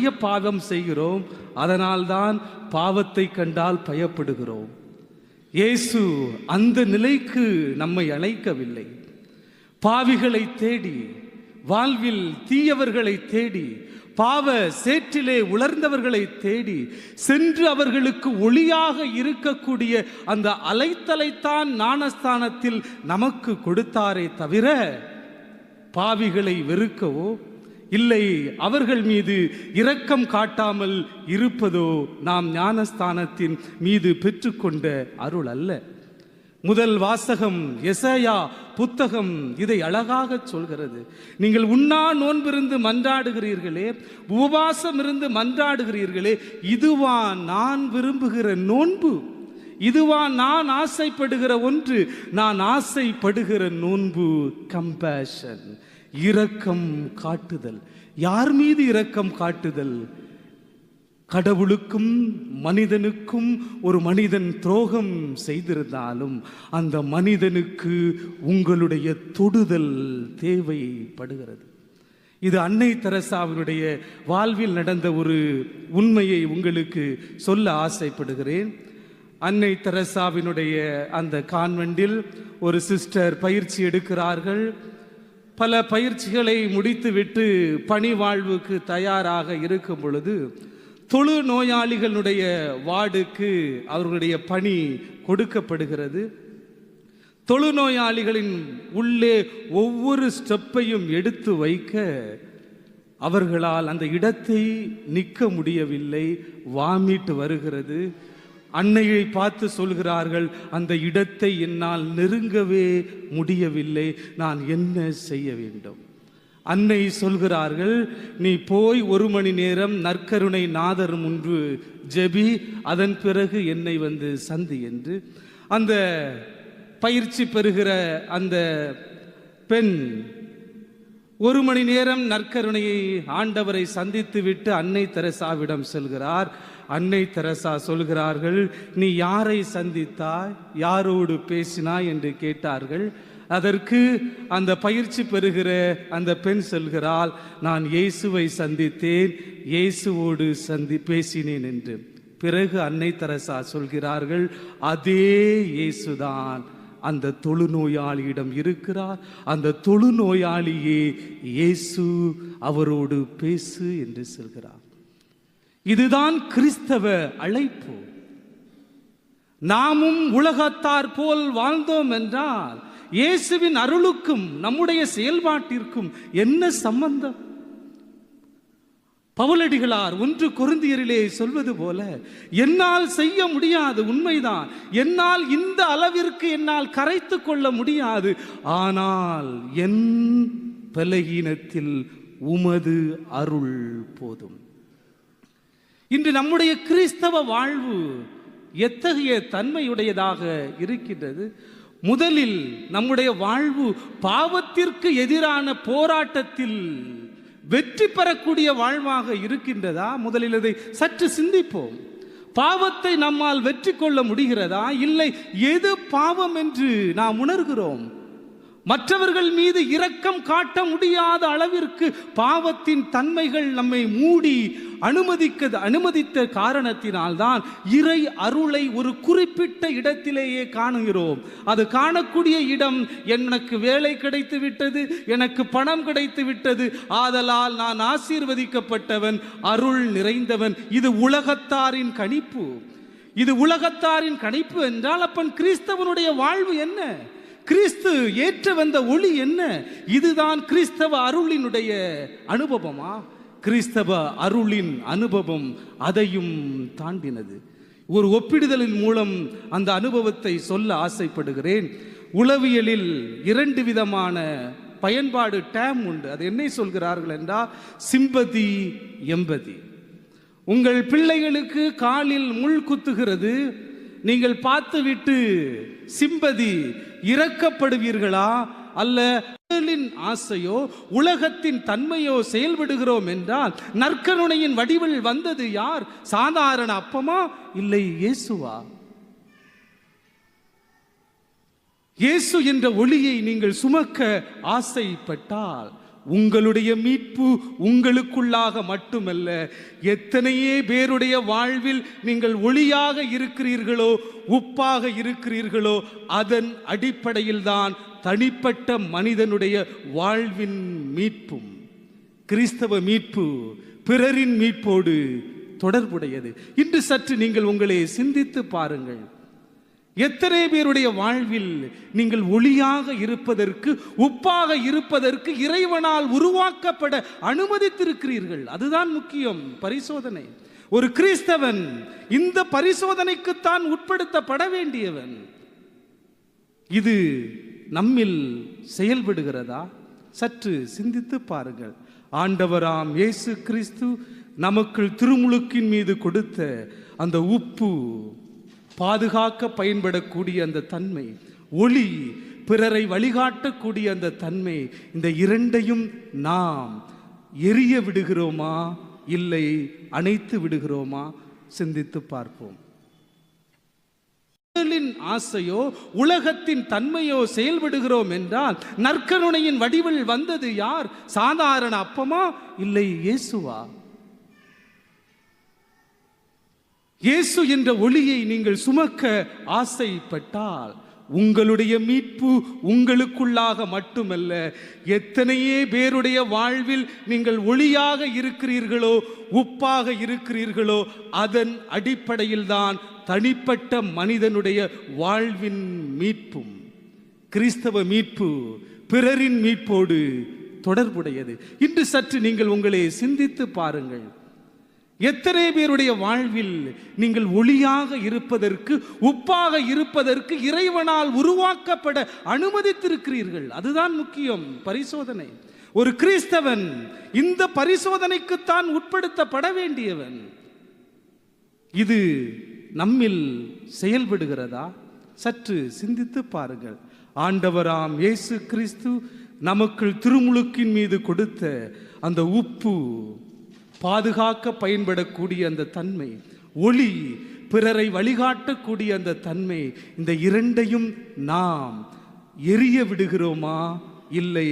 நிறைய பாவம் செய்கிறோம். அதனால்தான் பாவத்தை கண்டால் பயப்படுகிறோம். இயேசு அந்த நிலைக்கு நம்மை அழைக்கவில்லை. பாவிகளை தேடி, வாழ்வில் தீயவர்களை தேடி, பாவ சேற்றிலே உலர்ந்தவர்களை தேடி சென்று அவர்களுக்கு ஒளியாக இருக்கக்கூடிய அந்த அலைத்தலைத்தான் ஞானஸ்தானத்தில் நமக்கு கொடுத்தாரே தவிர பாவிகளை வெறுக்கவோ இல்லை அவர்கள் மீது இரக்கம் காட்டாமல் இருப்பதோ நாம் ஞானஸ்தானத்தின் மீது பெற்றுக்கொண்ட அருள் அல்ல. முதல் வாசகம் எசாயா புத்தகம் இதை அழகாக சொல்கிறது. நீங்கள் உண்ணா நோன்பிருந்து மன்றாடுகிறீர்களே, உபவாசம் இருந்து மன்றாடுகிறீர்களே, இதுவா நான் விரும்புகிற நோன்பு? இதுவா நான் ஆசைப்படுகிற ஒன்று? நான் ஆசைப்படுகிற நோன்பு கம்பேஷன், இரக்கம் காட்டுதல். யார் மீது இரக்கம் காட்டுதல்? கடவுளுக்கும் மனிதனுக்கும் ஒரு மனிதன் துரோகம் செய்திருந்தாலும் அந்த மனிதனுக்கு உங்களுடைய தொடுதல் தேவைப்படுகிறது. இது அன்னை தெரசாவினுடைய வாழ்வில் நடந்த ஒரு உண்மையை உங்களுக்கு சொல்ல ஆசைப்படுகிறேன். அன்னை தெரசாவினுடைய அந்த கான்வென்டில் ஒரு சிஸ்டர் பயிற்சி எடுக்கிறார்கள். பல பயிற்சிகளை முடித்துவிட்டு பணி வாழ்வுக்கு தயாராக இருக்கும் பொழுது தொழு நோயாளிகளுடைய வார்டுக்கு அவர்களுடைய பணி கொடுக்கப்படுகிறது. தொழுநோயாளிகளின் உள்ளே ஒவ்வொரு ஸ்டெப்பையும் எடுத்து வைக்க அவர்களால் அந்த இடத்தை நிற்க முடியவில்லை. வாமிட் வருகிறது. அன்னையை பார்த்து சொல்கிறார்கள், அந்த இடத்தை என்னால் நெருங்கவே முடியவில்லை, நான் என்ன செய்ய வேண்டும்? அன்னை சொல்கிறார்கள், நீ போய் 1 மணி நேரம் நற்கருணை நாதர் முன்பு ஜெபி, அதன் பிறகு என்னை வந்து சந்தி என்று. அந்த பயிற்சி பெறுகிற அந்த பெண் 1 மணி நேரம் நற்கருணையை ஆண்டவரை சந்தித்து விட்டு அன்னை தெரசாவிடம் செல்கிறார். அன்னை தெரசா சொல்கிறார்கள், நீ யாரை சந்தித்தாய், யாரோடு பேசினாய் என்று கேட்டார்கள். அதற்கு அந்த பயிற்சி பெறுகிற அந்த பெண் சொல்கிறாள், நான் இயேசுவை சந்தித்தேன், இயேசுவோடு பேசினேன் என்று. பிறகு அன்னை தெரசா சொல்கிறார்கள், அதே இயேசுதான் அந்த தொழுநோயாளியிடம் இருக்கிறார், அந்த தொழுநோயாளியே இயேசு, அவரோடு பேசு என்று சொல்கிறார். இதுதான் கிறிஸ்தவ அழைப்பு. நாமும் உலகத்தார் போல் வாழ்ந்தோம் என்றால் இயேசுவின் அருளுக்கும் நம்முடைய செயல்பாட்டிற்கும் என்ன சம்பந்தம்? பவுலடிகளார் 1 கொரிந்தியரிலே சொல்வது போல, என்னால் செய்ய முடியாது, உண்மைதான், என்னால் இந்த அளவிற்கு என்னால் கரைத்து கொள்ள முடியாது, ஆனால் என் பலகீனத்தில் உமது அருள் போதும். இன்று நம்முடைய கிறிஸ்தவ வாழ்வு எத்தகைய தன்மையுடையதாக இருக்கின்றது? முதலில் நம்முடைய வாழ்வு பாவத்திற்கு எதிரான போராட்டத்தில் வெற்றி பெறக்கூடிய வாழ்வாக இருக்கின்றதா? முதலில் இதை சற்று சிந்திப்போம். பாவத்தை நம்மால் வெற்றி கொள்ள முடிகிறதா? இல்லை, எது பாவம் என்று நாம் உணர்கிறோம். மற்றவர்கள் மீது இரக்கம் காட்ட முடியாத அளவிற்கு பாவத்தின் தன்மைகள் நம்மை மூடி அனுமதித்த காரணத்தினால்தான் இறை அருளை ஒரு குறிப்பிட்ட இடத்திலேயே காணுகிறோம். அது காணக்கூடிய இடம், எனக்கு வேலை கிடைத்து விட்டது, எனக்கு பணம் கிடைத்து விட்டது, ஆதலால் நான் ஆசீர்வதிக்கப்பட்டவன், அருள் நிறைந்தவன். இது உலகத்தாரின் கணிப்பு. இது உலகத்தாரின் கணிப்பு என்றால் அப்பன் கிறிஸ்தவனுடைய வாழ்வு என்ன? கிறிஸ்து ஏற்ற வந்த ஒளி என்ன? இதுதான் கிறிஸ்தவ அருளினுடைய அனுபவமா? கிறிஸ்தவ அருளின் அனுபவம் அதையும் தாண்டினது. ஒரு ஒப்பிடுதலின் மூலம் அந்த அனுபவத்தை சொல்ல ஆசைப்படுகிறேன். உளவியலில் 2 விதமான பயன்பாடு டேம் உண்டு. அது என்ன சொல்கிறார்கள் என்றால் சிம்பதி, எம்பதி. உங்கள் பிள்ளைகளுக்கு காலில் முள் குத்துகிறது, நீங்கள் பார்த்துவிட்டு சிம்பதி, இரக்கப்படுவீர்களா? அல்ல உடலின் ஆசையோ உலகத்தின் தன்மையோ செயல்படுகிறோம் என்றால் நற்கருணையின் வடிவில் வந்தது யார்? சாதாரண அப்பமா? இல்லை, இயேசுவா? இயேசு என்ற ஒளியை நீங்கள் சுமக்க ஆசைப்பட்டால் உங்களுடைய மீட்பு உங்களுக்குள்ளாக மட்டுமல்ல, எத்தனையே பேருடைய வாழ்வில் நீங்கள் ஒளியாக இருக்கிறீர்களோ, உப்பாக இருக்கிறீர்களோ, அதன் அடிப்படையில் தான் தனிப்பட்ட மனிதனுடைய வாழ்வின் மீட்பும். கிறிஸ்தவ மீட்பு பிறரின் மீட்போடு தொடர்புடையது. இன்று சற்று நீங்கள் உங்களை சிந்தித்து பாருங்கள். எத்தனை பேருடைய வாழ்வில் நீங்கள் ஒளியாக இருப்பதற்கு, உப்பாக இருப்பதற்கு இறைவனால் உருவாக்கப்பட அனுமதித்திருக்கிறீர்கள்? அதுதான் முக்கியம். பரிசோதனை. ஒரு கிறிஸ்தவன் இந்த பரிசோதனைக்குத்தான் உட்படுத்தப்பட வேண்டியவன். இது நம்மில் செயல்படுகிறதா? சற்று சிந்தித்து பாருங்கள். ஆண்டவராம் இயேசு கிறிஸ்து நமக்கு திருமுழுக்கின் மீது கொடுத்த அந்த உப்பு, பாதுகாக்க பயன்படக்கூடிய அந்த தன்மை, ஒளி, பிறரை வழிகாட்டக்கூடிய அந்த தன்மை, இந்த இரண்டையும் நாம் எரிய விடுகிறோமா, இல்லை அணைத்து விடுகிறோமா? சிந்தித்து பார்ப்போம். ஆசையோ உலகத்தின் தன்மையோ செயல்படுகிறோம் என்றால், நற்கருணையின் வடிவில் வந்தது யார்? சாதாரண அப்பமா, இல்லை இயேசுவா? இயேசு என்ற ஒளியை நீங்கள் சுமக்க ஆசைப்பட்டால், உங்களுடைய மீட்பு உங்களுக்குள்ளாக மட்டுமல்ல, எத்தனையே பேருடைய வாழ்வில் நீங்கள் ஒளியாக இருக்கிறீர்களோ, உப்பாக இருக்கிறீர்களோ, அதன் அடிப்படையில் தான் தனிப்பட்ட மனிதனுடைய வாழ்வின் மீட்பும். கிறிஸ்தவ மீட்பு பிறரின் மீட்போடு தொடர்புடையது. இன்று சற்று நீங்கள் உங்களை சிந்தித்து பாருங்கள். எத்தனை பேருடைய வாழ்வில் நீங்கள் ஒளியாக இருப்பதற்கு, உப்பாக இருப்பதற்கு இறைவனால் உருவாக்கப்பட அனுமதித்திருக்கிறீர்கள்? அதுதான் முக்கியம். பரிசோதனை. ஒரு கிறிஸ்தவன் இந்த பரிசோதனைக்குத்தான் உட்படுத்தப்பட வேண்டியவன். இது நம்மில் செயல்படுகிறதா? சற்று சிந்தித்து பாருங்கள். ஆண்டவராம் இயேசு கிறிஸ்து நமக்கு திருமுழுக்கின் மீது கொடுத்த அந்த உப்பு, பாதுகாக்க பயன்படக்கூடிய அந்த தன்மை, ஒளி, பிறரை வழிகாட்டக்கூடிய அந்த தன்மை, இந்த இரண்டையும் நாம் எரிய விடுகிறோமா, இல்லை